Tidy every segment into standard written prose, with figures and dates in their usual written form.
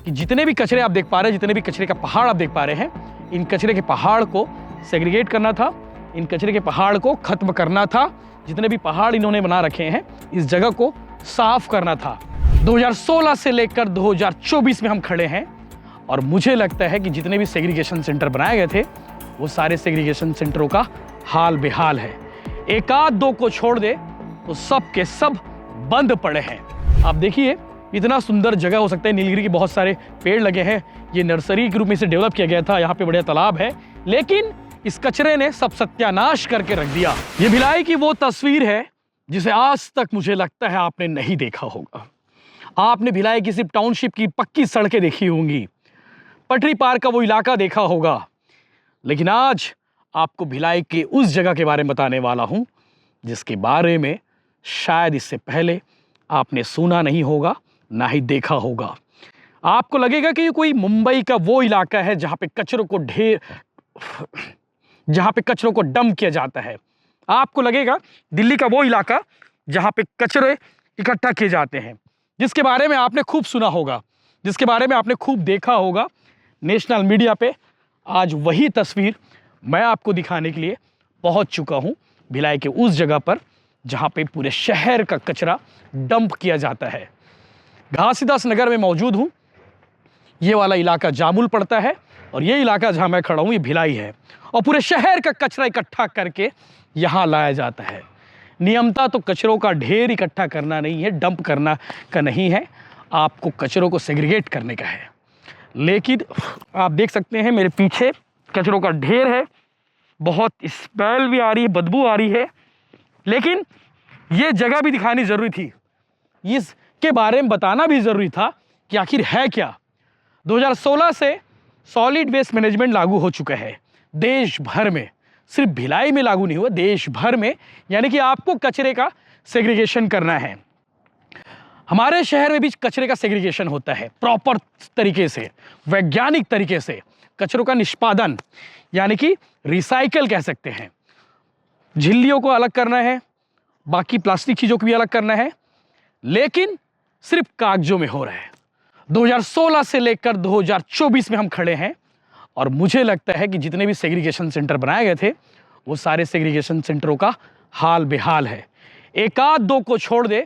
कि जितने भी कचरे आप देख पा रहे हैं, जितने भी कचरे का पहाड़ आप देख पा रहे हैं, इन कचरे के पहाड़ को सेग्रीगेट करना था, इन कचरे के पहाड़ को खत्म करना था। जितने भी पहाड़ इन्होंने बना रखे हैं, इस जगह को साफ करना था। 2016 से लेकर 2024 में हम खड़े हैं और मुझे लगता है कि जितने भी सेग्रीगेशन सेंटर बनाए गए थे, वो सारे सेग्रीगेशन सेंटरों का हाल बेहाल है। एक आध दो को छोड़ दे तो सब के सब बंद पड़े हैं। आप देखिए, इतना सुंदर जगह हो सकता है, नीलगिरी के बहुत सारे पेड़ लगे हैं, ये नर्सरी के रूप में इसे डेवलप किया गया था, यहाँ पे बढ़िया तालाब है, लेकिन इस कचरे ने सब सत्यानाश करके रख दिया। ये भिलाई की वो तस्वीर है जिसे आज तक मुझे लगता है आपने नहीं देखा होगा। आपने भिलाई की सिर्फ टाउनशिप की पक्की सड़कें देखी होंगी, पटरी पार का वो इलाका देखा होगा, लेकिन आज आपको भिलाई के उस जगह के बारे में बताने वाला हूं जिसके बारे में शायद इससे पहले आपने सुना नहीं होगा, ना ही देखा होगा। आपको लगेगा कि ये कोई मुंबई का वो इलाका है जहां पे कचरों को डंप किया जाता है। आपको लगेगा दिल्ली का वो इलाका जहां पे कचरे इकट्ठा किए जाते हैं, जिसके बारे में आपने खूब सुना होगा, जिसके बारे में आपने खूब देखा होगा नेशनल मीडिया पे। आज वही तस्वीर मैं आपको दिखाने के लिए पहुंच चुका हूं, भिलाई के उस जगह पर जहां पे पूरे शहर का कचरा डंप किया जाता है। घासीदास नगर में मौजूद हूं। ये वाला इलाका जामुल पड़ता है और ये इलाका जहां मैं खड़ा हूं ये भिलाई है, और पूरे शहर का कचरा इकट्ठा करके यहां लाया जाता है। नियमता तो कचरों का ढेर इकट्ठा करना नहीं है, डंप करना का नहीं है, आपको कचरों को सेग्रीगेट करने का है। लेकिन आप देख सकते हैं मेरे पीछे कचरों का ढेर है, बहुत स्मेल भी आ रही है, बदबू आ रही है, लेकिन ये जगह भी दिखानी जरूरी थी, इसके बारे में बताना भी जरूरी था कि आखिर है क्या। 2016 से सॉलिड वेस्ट मैनेजमेंट लागू हो चुका है देश भर में, सिर्फ भिलाई में लागू नहीं हुआ, देश भर में। यानी कि आपको कचरे का सेग्रीगेशन करना है। हमारे शहर में भी कचरे का सेग्रीगेशन होता है प्रॉपर तरीके से, वैज्ञानिक तरीके से। कचरों का निष्पादन यानी कि रिसाइकल कह सकते हैं। झिल्लियों को अलग करना है, बाकी प्लास्टिक चीज़ों को भी अलग करना है, लेकिन सिर्फ कागजों में हो रहा है। 2016 से लेकर 2024 में हम खड़े हैं और मुझे लगता है कि जितने भी सेग्रीगेशन सेंटर बनाए गए थे, वो सारे सेग्रीगेशन सेंटरों का हाल बेहाल है। एक आध दो को छोड़ दे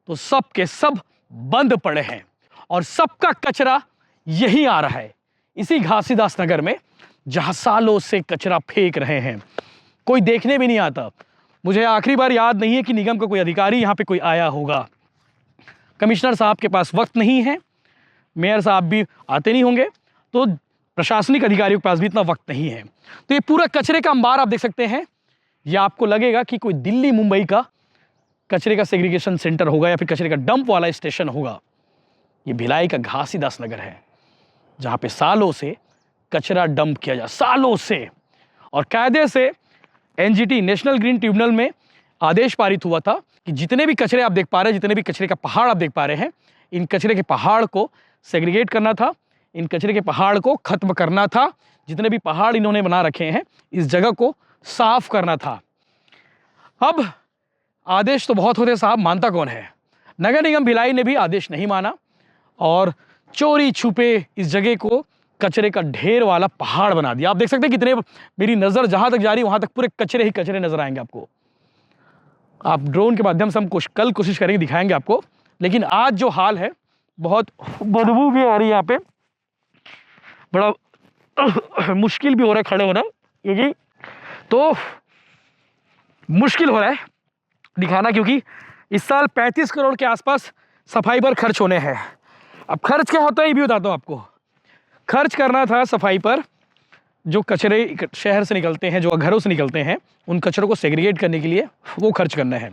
तो सब के सब बंद पड़े हैं और सबका कचरा यही आ रहा है, इसी घासीदास नगर में, जहां सालों से कचरा फेंक रहे हैं, कोई देखने भी नहीं आता। मुझे आखिरी बार याद नहीं है कि निगम का कोई अधिकारी यहां पे कोई आया होगा। कमिश्नर साहब के पास वक्त नहीं है, मेयर साहब भी आते नहीं होंगे, तो प्रशासनिक अधिकारियों के पास भी इतना वक्त नहीं है। तो ये पूरा कचरे का अंबार आप देख सकते हैं। ये आपको लगेगा कि कोई दिल्ली मुंबई का कचरे का सेग्रीगेशन सेंटर होगा या फिर कचरे का डंप वाला स्टेशन होगा। ये भिलाई का घासीदास नगर है जहां पे सालों से कचरा डंप किया जाए, सालों से। और कायदे से एनजीटी नेशनल ग्रीन ट्रिब्यूनल में आदेश पारित हुआ था कि जितने भी कचरे आप देख पा रहे हैं, जितने भी कचरे का पहाड़ आप देख पा रहे हैं, इन कचरे के पहाड़ को सेग्रीगेट करना था, इन कचरे के पहाड़ को खत्म करना था। जितने भी पहाड़ इन्होंने बना रखे हैं, इस जगह को साफ करना था। अब आदेश तो बहुत होते साहब, मानता कौन है। नगर निगम भिलाई ने भी आदेश नहीं माना और चोरी छुपे इस जगह को कचरे का ढेर वाला पहाड़ बना दिया। आप देख सकते हैं कितने, मेरी नजर जहां तक जा रही है वहां तक पूरे कचरे ही कचरे नजर आएंगे आपको। आप ड्रोन के माध्यम से हम कल कोशिश करेंगे, दिखाएंगे आपको। लेकिन आज जो हाल है, बहुत बदबू भी आ रही है यहाँ पे, बड़ा मुश्किल भी हो रहा है खड़े होना, क्योंकि तो मुश्किल हो रहा है दिखाना, क्योंकि इस साल 35 करोड़ के आसपास सफाई पर खर्च होने हैं। अब खर्च क्या होता है ये भी बताता हूँ आपको। खर्च करना था सफाई पर, जो कचरे शहर से निकलते हैं, जो घरों से निकलते हैं, उन कचरों को सेग्रीगेट करने के लिए वो खर्च करना है।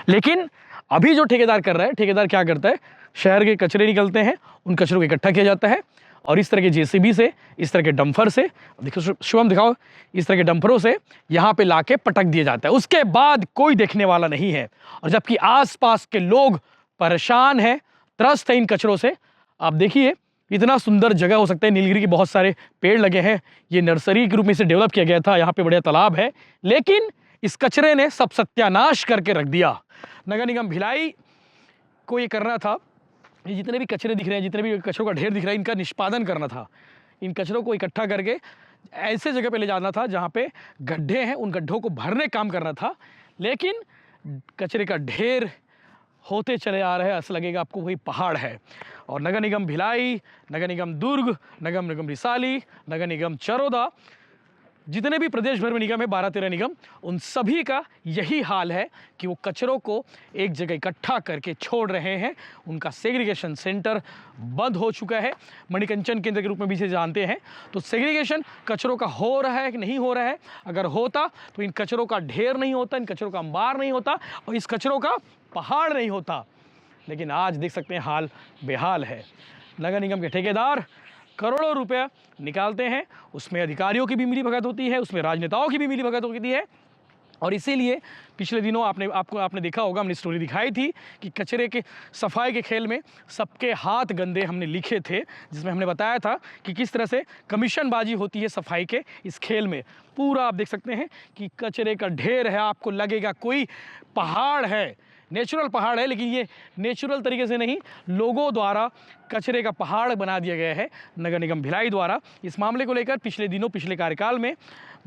लेकिन अभी जो ठेकेदार कर रहा है, ठेकेदार क्या करता है, शहर के कचरे निकलते हैं, उन कचरों को इकट्ठा किया जाता है और इस तरह के जेसीबी से, इस तरह के डंपर से, देखो शुभम दिखाओ, इस तरह के डंपरों से यहाँ पे लाके पटक दिया जाता है। उसके बाद कोई देखने वाला नहीं है, और जबकि आसपास के लोग परेशान हैं, त्रस्त है इन कचरों से। आप देखिए, इतना सुंदर जगह हो सकता है, नीलगिरी के बहुत सारे पेड़ लगे हैं, ये नर्सरी के रूप में इसे डेवलप किया गया था, यहाँ पे बढ़िया तालाब है, लेकिन इस कचरे ने सब सत्यानाश करके रख दिया। नगर निगम भिलाई को ये करना था ये जितने भी कचरे दिख रहे हैं, जितने भी कचरों का ढेर दिख रहा है, इनका निष्पादन करना था। इन कचरों को इकट्ठा करके ऐसे जगह पे ले जाना था जहाँ पे गड्ढे हैं, उन गड्ढों को भरने काम करना था। लेकिन कचरे का ढेर होते चले आ रहे हैं, ऐसा लगेगा आपको वही पहाड़ है। और नगर निगम भिलाई, नगर निगम दुर्ग, नगर निगम रिसाली, नगर निगम चरोदा, जितने भी प्रदेश भर में निगम है, 12-13 निगम, उन सभी का यही हाल है कि वो कचरों को एक जगह इकट्ठा करके छोड़ रहे हैं। उनका सेग्रीगेशन सेंटर बंद हो चुका है, मणिकंचन केंद्र के रूप में भी इसे जानते हैं। तो सेग्रीगेशन कचरों का हो रहा है कि नहीं हो रहा है? अगर होता तो इन कचरों का ढेर नहीं होता, इन कचरों का अंबार नहीं होता और इस कचरों का पहाड़ नहीं होता। लेकिन आज देख सकते हैं हाल बेहाल है। नगर निगम के ठेकेदार करोड़ों रुपया निकालते हैं, उसमें अधिकारियों की भी मिलीभगत होती है, उसमें राजनेताओं की भी मिलीभगत होती है। और इसीलिए पिछले दिनों आपने देखा होगा, हमने स्टोरी दिखाई थी कि कचरे के सफाई के खेल में सबके हाथ गंदे हमने लिखे थे, जिसमें हमने बताया था कि किस तरह से कमीशनबाजी होती है सफाई के इस खेल में। पूरा आप देख सकते हैं कि कचरे का ढेर है, आपको लगेगा कोई पहाड़ है, नेचुरल पहाड़ है, लेकिन ये नेचुरल तरीके से नहीं, लोगों द्वारा कचरे का पहाड़ बना दिया गया है नगर निगम भिलाई द्वारा। इस मामले को लेकर पिछले दिनों, पिछले कार्यकाल में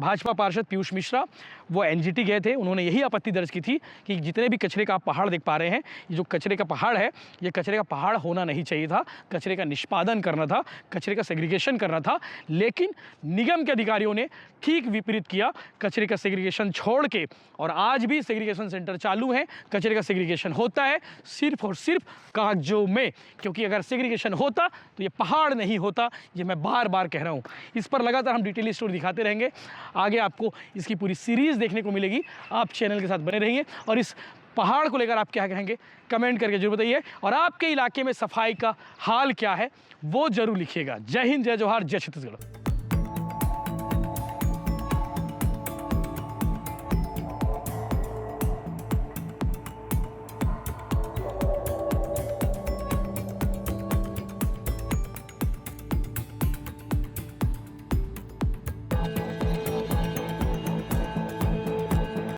भाजपा पार्षद पीयूष मिश्रा वो एनजीटी गए थे। उन्होंने यही आपत्ति दर्ज की थी कि जितने भी कचरे का आप पहाड़ देख पा रहे हैं, ये जो कचरे का पहाड़ है, ये कचरे का पहाड़ होना नहीं चाहिए था। कचरे का निष्पादन करना था, कचरे का सेग्रीगेशन करना था। लेकिन निगम के अधिकारियों ने ठीक विपरीत किया, कचरे का सेग्रीगेशन छोड़ के, और आज भी सेग्रीगेशन सेंटर चालू हैं। कचरे का सेग्रीगेशन होता है सिर्फ और सिर्फ कागजों में, क्योंकि अगर सेग्रीगेशन होता तो ये पहाड़ नहीं होता। ये मैं बार बार कह रहा हूँ। इस पर लगातार हम डिटेल स्टोरी दिखाते रहेंगे। आगे आपको इसकी पूरी सीरीज़ देखने को मिलेगी। आप चैनल के साथ बने रहिए और इस पहाड़ को लेकर आप क्या कहेंगे कमेंट करके जरूर बताइए। और आपके इलाके में सफाई का हाल क्या है वो जरूर लिखिएगा। जय हिंद, जय जोहार, जय छत्तीसगढ़।